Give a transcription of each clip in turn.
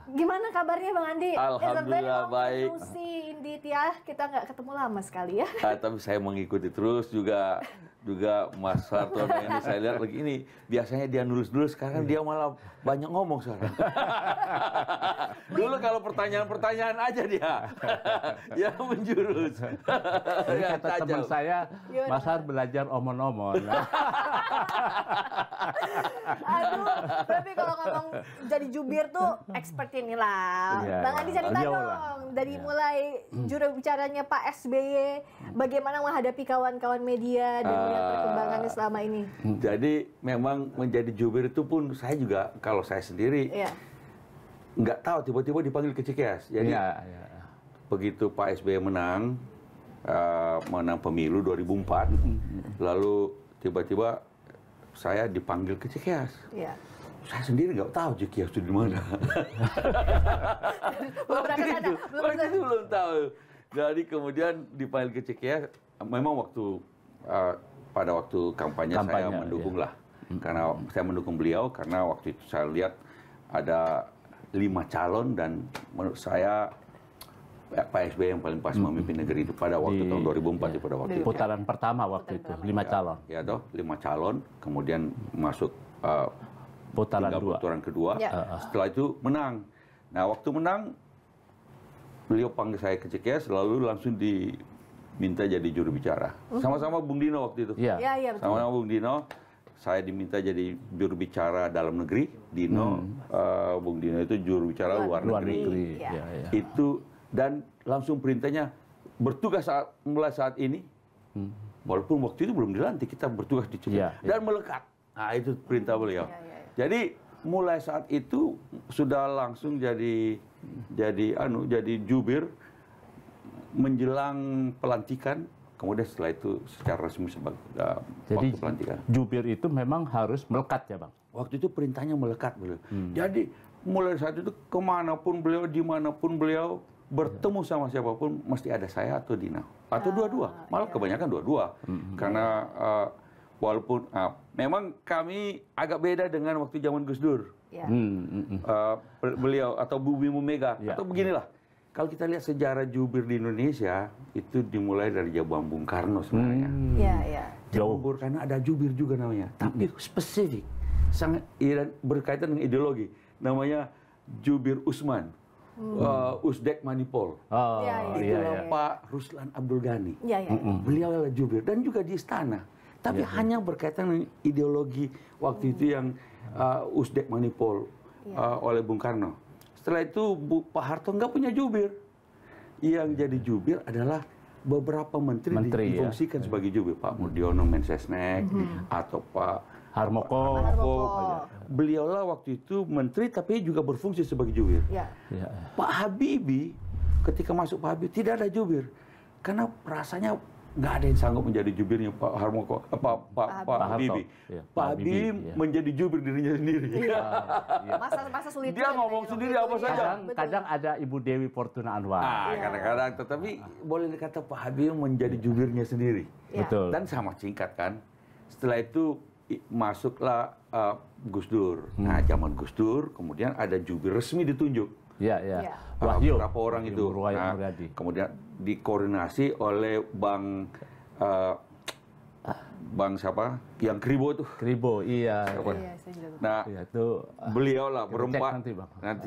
Gimana kabarnya Bang Andi? Alhamdulillah baik. Indeed ya, kita nggak ketemu lama sekali ya. Tapi saya mengikuti terus juga Mas Hartono ini saya lihat lagi ini biasanya dia nulis-nulis, sekarang dia malah banyak ngomong sekarang. Dulu kalau pertanyaan-pertanyaan aja dia menjurus. Jadi kata teman saya, Mas Har belajar omon-omon. Aduh, tapi kalau ngomong jadi jubir tuh expert inilah. Iya, Bang Andi cerita beliau dong, lah. dari mulai juru bicaranya Pak SBY, bagaimana menghadapi kawan-kawan media dan melihat perkembangannya selama ini. Jadi memang menjadi jubir itu pun saya juga, kalau saya sendiri Iya. nggak tahu tiba-tiba dipanggil ke Cikeas. Jadi Iya. begitu Pak SBY menang pemilu 2004, lalu tiba-tiba saya dipanggil ke Cikeas. Iya. Saya sendiri nggak tahu Cikeas itu di mana. Waktu Waktu itu belum tahu. Jadi kemudian dipanggil ke Cikeas. Memang pada waktu kampanye saya mendukung lah. Karena saya mendukung beliau karena waktu itu saya lihat ada 5 calon dan menurut saya Pak SBY yang paling pas memimpin negeri itu pada waktu tahun 2004 pada waktu itu. Putaran pertama waktu itu, 5 calon. Ya toh, 5 calon, kemudian masuk Putaran putaran kedua. Ya. Setelah itu menang. Nah, waktu menang beliau panggil saya ke Cikeas, lalu langsung diminta jadi juru bicara. Sama-sama Bung Dino waktu itu. Iya. Iya, betul. Sama-sama Bung Dino. Saya diminta jadi juru bicara dalam negeri. Dino, Bung Dino itu juru bicara luar negeri. Iya. Itu dan langsung perintahnya bertugas mulai saat ini. Walaupun waktu itu belum dilantik, kita bertugas di Cikeas dan melekat. Nah, itu perintah beliau. Jadi mulai saat itu sudah langsung jadi jubir menjelang pelantikan. Kemudian setelah itu secara resmi sebagai waktu pelantikan. Jubir itu memang harus melekat ya Bang? Waktu itu perintahnya melekat beliau. Jadi mulai saat itu kemanapun beliau, dimanapun beliau bertemu sama siapapun mesti ada saya atau Dina atau dua-dua. Malah kebanyakan dua-dua. Karena walaupun memang kami agak beda dengan waktu zaman Gus Dur. Beliau atau Bu Bimo Mega atau beginilah. Kalau kita lihat sejarah jubir di Indonesia itu dimulai dari zaman Bung Karno sebenarnya. Zaman Bung Karno ada jubir juga namanya, tapi spesifik, sangat berkaitan dengan ideologi. Namanya Jubir Usman. Usdek Manipol. Itulah Pak Ruslan Abdul Ghani. Beliau adalah jubir dan juga di istana. Tapi hanya berkaitan dengan ideologi waktu itu yang Usdek Manipol oleh Bung Karno. Setelah itu Pak Harto nggak punya jubir. Yang jadi jubir adalah beberapa menteri difungsikan sebagai jubir. Pak Mudiono Mensesnek atau Pak Harmoko. Beliaulah waktu itu menteri tapi juga berfungsi sebagai jubir. Pak Habibie ketika masuk Pak Habibie tidak ada jubir karena rasanya nggak ada yang sanggup menjadi jubirnya Pak Harmoko, Pak Habibie. Pak Habibie menjadi jubir dirinya sendiri. Masa sulit. Dia ngomong sendiri apa saja. Kadang ada Ibu Dewi Fortuna Anwar. Kadang-kadang, tetapi boleh dikata Pak Habibie menjadi jubirnya sendiri. Betul. Dan sama singkat kan. Setelah itu masuklah Gus Dur. Nah, zaman Gus Dur kemudian ada jubir resmi ditunjuk. Wahyu. Berapa orang itu? Nah, kemudian dikoordinasi oleh Bang siapa? Yang Kribo itu. Kribo, iya. Nah, itu beliau lah berempat. Nanti Bang. Nanti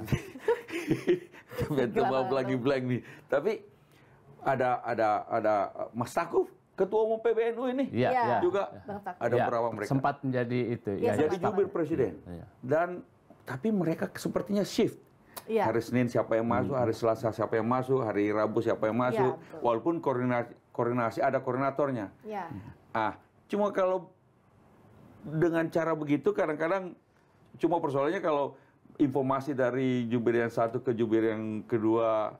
coba lagi blank nih. Tapi ada Mas Takuf, Ketua Umum PBNU ini. Juga ada beberapa mereka. Sempat menjadi itu. Jadi jubir presiden. Dan tapi mereka sepertinya shift. Hari Senin siapa yang masuk, hari Selasa siapa yang masuk, hari Rabu siapa yang masuk. Walaupun koordinasi ada koordinatornya. Cuma kalau dengan cara begitu kadang-kadang cuma persoalannya kalau informasi dari jubir yang satu ke jubir yang kedua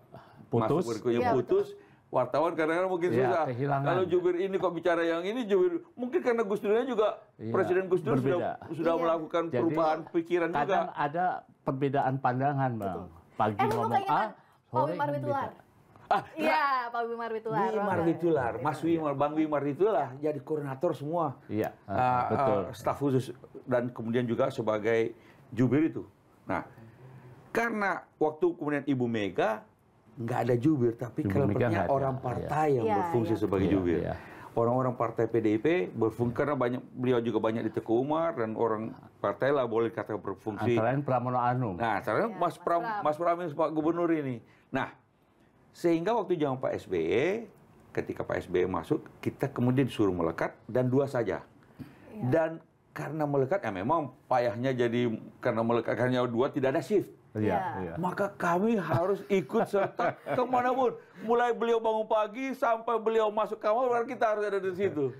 putus. Wartawan kadang-kadang mungkin susah. Kalau jubir ini kok bicara yang ini, jubir mungkin karena Gus Durnya juga Presiden Gus Dur sudah melakukan perubahan pikiran juga. Kadang ada perbedaan pandangan, Bang. Pagi ngomong A, sore Witular. Pak Wimar Witular. Wimar Witular, Mas Wimar, Bang Wimar itulah jadi koordinator semua. Betul. Staf khusus dan kemudian juga sebagai jubir itu. Nah, karena waktu kemudian Ibu Mega nggak ada jubir, tapi kelebihannya orang partai yang berfungsi sebagai jubir. Orang-orang partai PDIP berfungsi karena beliau juga banyak di Teguh Umar dan orang partai lah boleh kata berfungsi. Antara lain Pramono Anung. Nah, antara lain Mas Pram Pak Gubernur ini. Nah, sehingga waktu zaman Pak SBY, ketika Pak SBY masuk, kita kemudian disuruh melekat dan 2 saja. Dan karena melekat, ya memang payahnya jadi karena melekat hanya 2 tidak ada shift. Maka kami harus ikut serta kemanapun. Mulai beliau bangun pagi sampai beliau masuk kamar, kita harus ada di situ.